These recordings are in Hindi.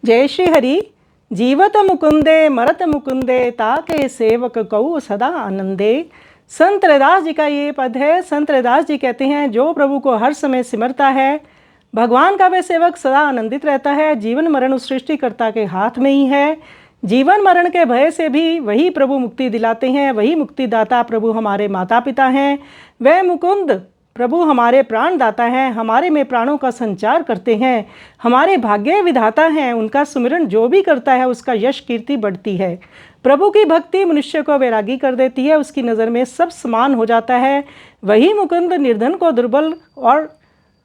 जय श्री हरि। जीवत मुकुंदे मरत मुकुंदे ताके सेवक कऊ सदा आनंदे। संत रैदास जी का ये पद है। संत रैदास जी कहते हैं जो प्रभु को हर समय सिमरता है, भगवान का वह सेवक सदा आनंदित रहता है। जीवन मरण उस सृष्टिकर्ता के हाथ में ही है। जीवन मरण के भय से भी वही प्रभु मुक्ति दिलाते हैं। वही मुक्तिदाता प्रभु हमारे माता पिता हैं। वह मुकुंद प्रभु हमारे प्राणदाता हैं। हमारे में प्राणों का संचार करते हैं। हमारे भाग्य विधाता हैं। उनका सुमिरन जो भी करता है उसका यश कीर्ति बढ़ती है। प्रभु की भक्ति मनुष्य को वैरागी कर देती है। उसकी नज़र में सब समान हो जाता है। वही मुकुंद निर्धन को दुर्बल और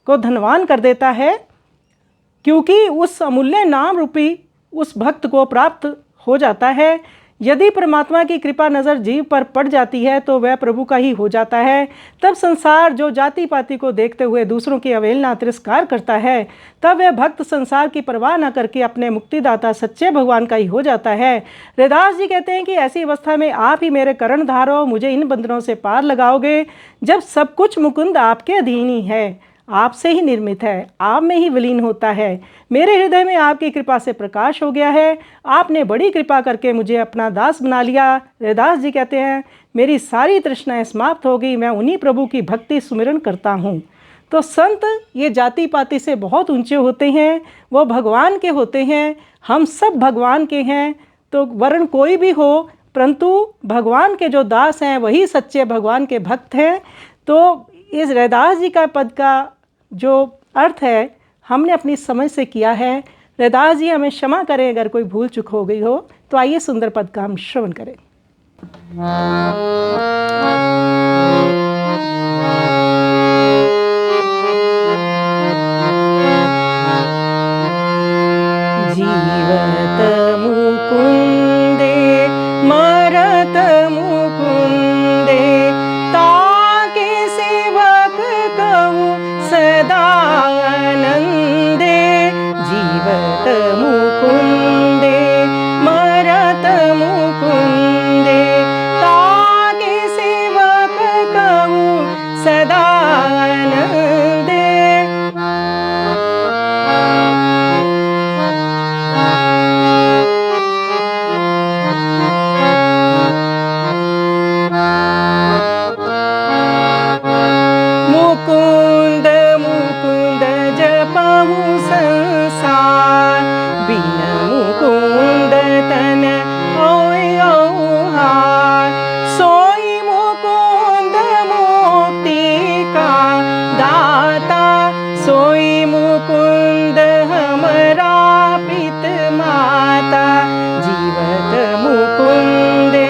को धनवान कर देता है, क्योंकि उस अमूल्य नाम रूपी उस भक्त को प्राप्त हो जाता है। यदि परमात्मा की कृपा नज़र जीव पर पड़ जाती है तो वह प्रभु का ही हो जाता है। तब संसार जो जाति पाति को देखते हुए दूसरों की अवहेलना तिरस्कार करता है, तब वह भक्त संसार की परवाह न करके अपने मुक्तिदाता सच्चे भगवान का ही हो जाता है। रैदास जी कहते हैं कि ऐसी अवस्था में आप ही मेरे करण धारो, मुझे इन बंधनों से पार लगाओगे। जब सब कुछ मुकुंद आपके अधीन ही है, आपसे ही निर्मित है, आप में ही विलीन होता है। मेरे हृदय में आपकी कृपा से प्रकाश हो गया है। आपने बड़ी कृपा करके मुझे अपना दास बना लिया। रैदास जी कहते हैं मेरी सारी तृष्णाएं समाप्त हो गई। मैं उन्हीं प्रभु की भक्ति सुमिरन करता हूँ। तो संत ये जाति पाति से बहुत ऊंचे होते हैं। वो भगवान के होते हैं। हम सब भगवान के हैं। तो वर्ण कोई भी हो, परंतु भगवान के जो दास हैं वही सच्चे भगवान के भक्त हैं। तो इस रैदास जी का पद का जो अर्थ है हमने अपनी समझ से किया है। रैदास जी हमें क्षमा करें अगर कोई भूल चूक हो गई हो। तो आइए सुंदर पद का हम श्रवण करें। जीवत मुकुंदे मरत मुकुंदे ताके सेवक कहूँ सदा आनंदे। जीवत मुकुंदे मरत मुकुंदे ताके सेवक कहूँ सदा आनंदे। मुकुंद मुकुंद जपहु संसार, बिन मुकुंद तन ओय औहार। सोई मुकुंद मुक्ति का दाता, सोई मुकुंद हमरा पित माता। जीवत मुकुंदे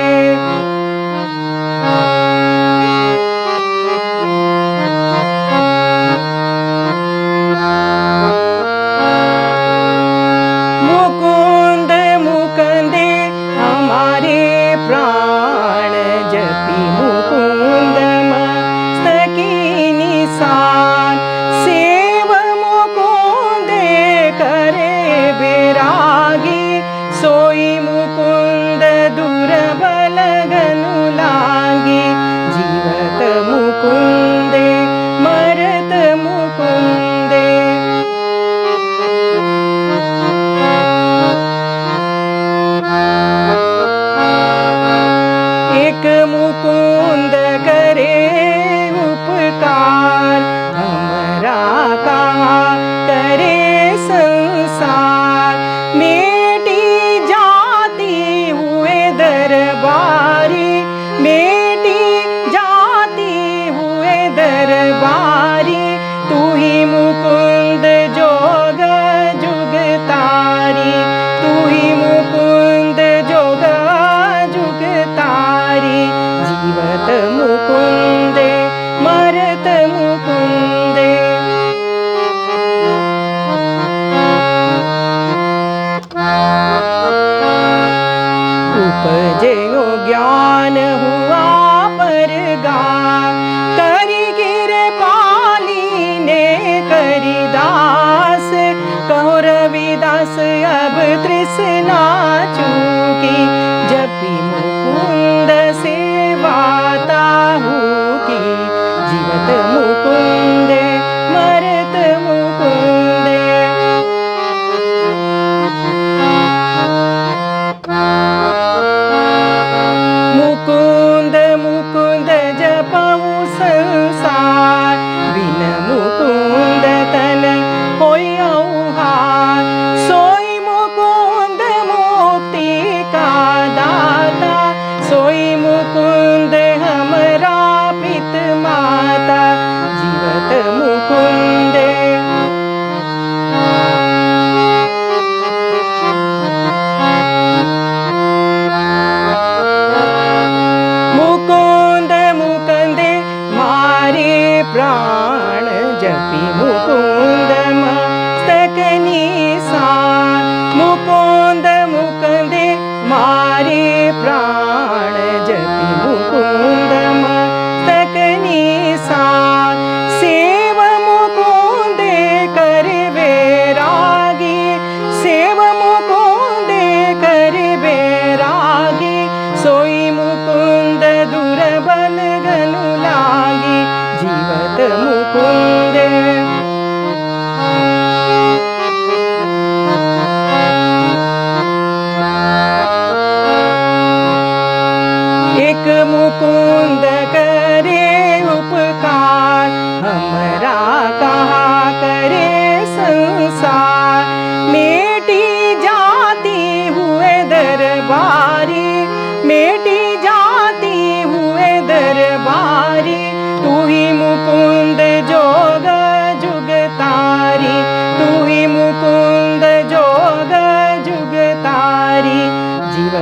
मुकुंद मुकुंदे हमारे प्राण जपी मुकुंद मस्तकी निशान। सेव मुकुंदे करे बैरागी, सोई मुकुंद दुर्बल गनुलांगी। जीवत मुकुंदे मरत मुकुंदे एक मुकुंद करे उपकार, हमरा कहाँ करे संसार। मेटी जाती हुए दरबारी, मेटी जाती हुए दरबारी। तू ही मुकुंद जोग जुग तारी, तू ही मुकुंद जोग जुग तारी। जीवत मुकुंदे मरत मुकुंदे उपजयो ज्ञान हुआ परगार। करी कृपाली ने करी दास, कहो रविदास अब तृष्णा चूकी। जपी मुकुंद सेवा ताहू की। जीवत मुकुंदे मरत मुकुंदे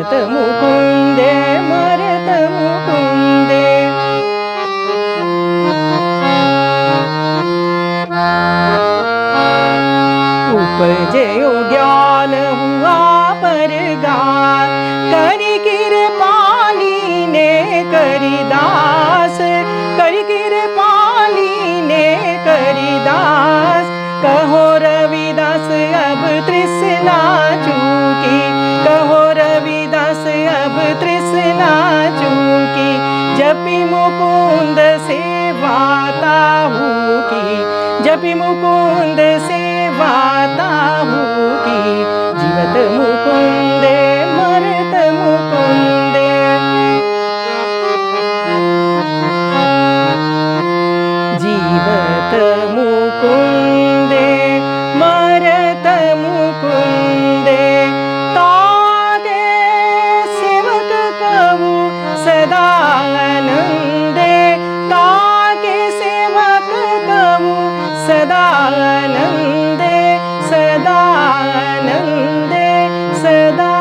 जीवत मुकुंदे मरत मुकुंदे। उपजे ज्ञान हुआ परगार, करि कृपाली ने करि दास, करि कृपाली ने करि दास। कहो रविदास अब तृष्णा चूकी, कहो रविदास अब तृष्णा चूकी। जपि मुकुंद सेवा ताहू की, जपि मुकुंद सेवा ताहू की। जीवत मुकुंदे मरत मुकुंदे। जीवत मुकुंदे मरत मुकुंदे। ताके सेवक कहू सदा आनंदे, ताके सेवक कहू सदा आनंदे, सदा आनंदे, सदा